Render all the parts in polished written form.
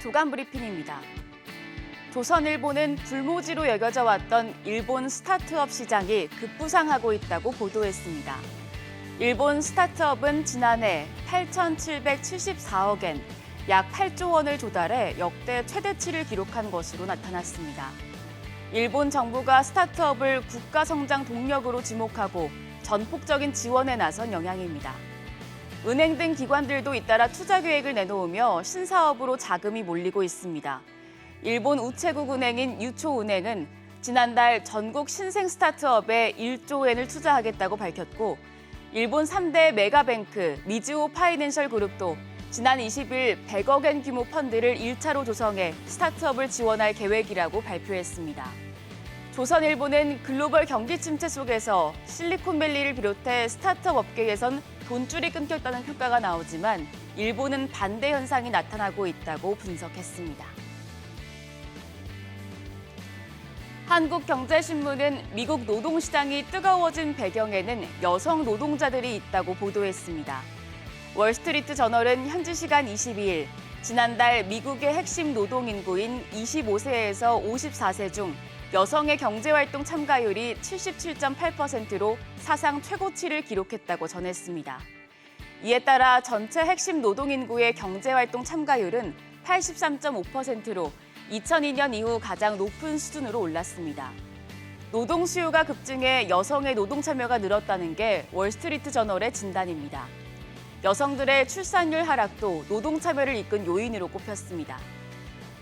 조간 브리핑입니다. 조선일보는 불모지로 여겨져 왔던 일본 스타트업 시장이 급부상하고 있다고 보도했습니다. 일본 스타트업은 지난해 8,774억엔, 약 8조 원을 조달해 역대 최대치를 기록한 것으로 나타났습니다. 일본 정부가 스타트업을 국가 성장 동력으로 지목하고 전폭적인 지원에 나선 영향입니다. 은행 등 기관들도 잇따라 투자 계획을 내놓으며 신사업으로 자금이 몰리고 있습니다. 일본 우체국 은행인 유초은행은 지난달 전국 신생 스타트업에 1조 엔을 투자하겠다고 밝혔고, 일본 3대 메가뱅크 미즈호 파이낸셜 그룹도 지난 20일 100억 엔 규모 펀드를 1차로 조성해 스타트업을 지원할 계획이라고 발표했습니다. 조선일보는 글로벌 경기 침체 속에서 실리콘밸리를 비롯해 스타트업 업계에선 돈줄이 끊겼다는 평가가 나오지만 일본은 반대 현상이 나타나고 있다고 분석했습니다. 한국경제신문은 미국 노동시장이 뜨거워진 배경에는 여성 노동자들이 있다고 보도했습니다. 월스트리트 저널은 현지 시간 22일, 지난달 미국의 핵심 노동인구인 25세에서 54세 중 여성의 경제활동 참가율이 77.8%로 사상 최고치를 기록했다고 전했습니다. 이에 따라 전체 핵심 노동인구의 경제활동 참가율은 83.5%로 2002년 이후 가장 높은 수준으로 올랐습니다. 노동 수요가 급증해 여성의 노동 참여가 늘었다는 게 월스트리트 저널의 진단입니다. 여성들의 출산율 하락도 노동 참여를 이끈 요인으로 꼽혔습니다.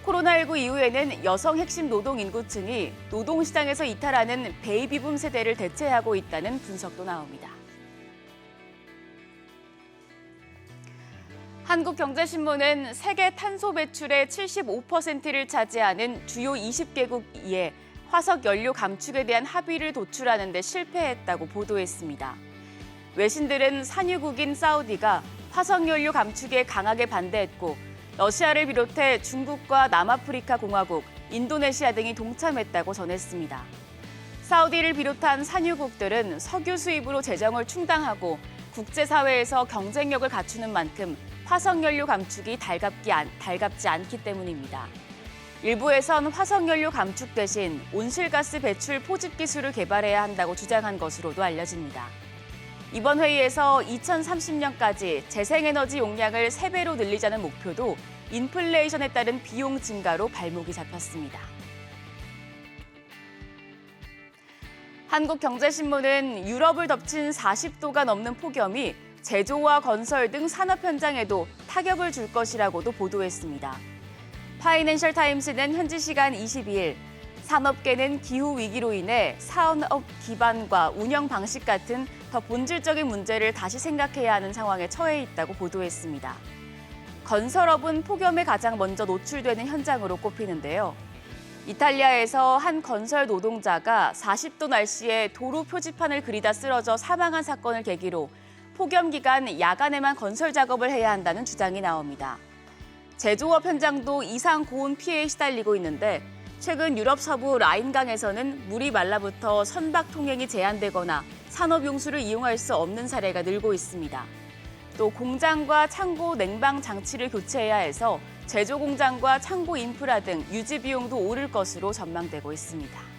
코로나19 이후에는 여성 핵심 노동 인구층이 노동시장에서 이탈하는 베이비붐 세대를 대체하고 있다는 분석도 나옵니다. 한국경제신문은 세계 탄소 배출의 75%를 차지하는 주요 20개국에 화석 연료 감축에 대한 합의를 도출하는 데 실패했다고 보도했습니다. 외신들은 산유국인 사우디가 화석 연료 감축에 강하게 반대했고, 러시아를 비롯해 중국과 남아프리카 공화국, 인도네시아 등이 동참했다고 전했습니다. 사우디를 비롯한 산유국들은 석유 수입으로 재정을 충당하고 국제사회에서 경쟁력을 갖추는 만큼 화석연료 감축이 달갑지 않기 때문입니다. 일부에선 화석연료 감축 대신 온실가스 배출 포집 기술을 개발해야 한다고 주장한 것으로도 알려집니다. 이번 회의에서 2030년까지 재생에너지 용량을 3배로 늘리자는 목표도 인플레이션에 따른 비용 증가로 발목이 잡혔습니다. 한국경제신문은 유럽을 덮친 40도가 넘는 폭염이 제조와 건설 등 산업 현장에도 타격을 줄 것이라고도 보도했습니다. 파이낸셜 타임스는 현지 시간 22일, 산업계는 기후 위기로 인해 산업 기반과 운영 방식 같은 더 본질적인 문제를 다시 생각해야 하는 상황에 처해 있다고 보도했습니다. 건설업은 폭염에 가장 먼저 노출되는 현장으로 꼽히는데요. 이탈리아에서 한 건설 노동자가 40도 날씨에 도로 표지판을 그리다 쓰러져 사망한 사건을 계기로 폭염 기간 야간에만 건설 작업을 해야 한다는 주장이 나옵니다. 제조업 현장도 이상 고온 피해에 시달리고 있는데, 최근 유럽 서부 라인강에서는 물이 말라붙어 선박 통행이 제한되거나 산업용수를 이용할 수 없는 사례가 늘고 있습니다. 또 공장과 창고 냉방 장치를 교체해야 해서 제조 공장과 창고 인프라 등 유지 비용도 오를 것으로 전망되고 있습니다.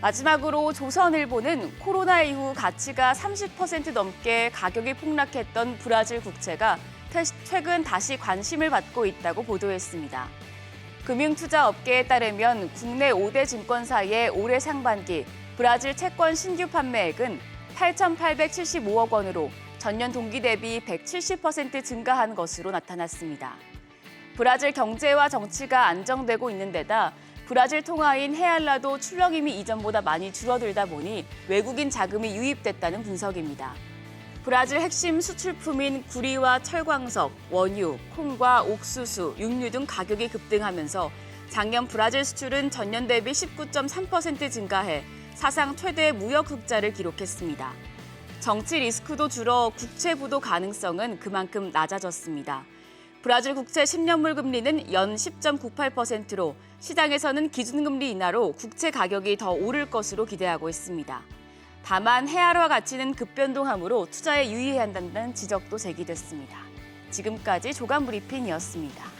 마지막으로 조선일보는 코로나 이후 가치가 30% 넘게 가격이 폭락했던 브라질 국채가 최근 다시 관심을 받고 있다고 보도했습니다. 금융투자 업계에 따르면 국내 5대 증권사의 올해 상반기 브라질 채권 신규 판매액은 8,875억 원으로 전년 동기 대비 170% 증가한 것으로 나타났습니다. 브라질 경제와 정치가 안정되고 있는 데다 브라질 통화인 헤알라도 출렁임이 이전보다 많이 줄어들다 보니 외국인 자금이 유입됐다는 분석입니다. 브라질 핵심 수출품인 구리와 철광석, 원유, 콩과 옥수수, 육류 등 가격이 급등하면서 작년 브라질 수출은 전년 대비 19.3% 증가해 사상 최대 무역 흑자를 기록했습니다. 정치 리스크도 줄어 국채 부도 가능성은 그만큼 낮아졌습니다. 브라질 국채 10년물 금리는 연 10.98%로 시장에서는 기준금리 인하로 국채 가격이 더 오를 것으로 기대하고 있습니다. 다만 헤알화 가치는 급변동하므로 투자에 유의해야 한다는 지적도 제기됐습니다. 지금까지 조간 브리핑이었습니다.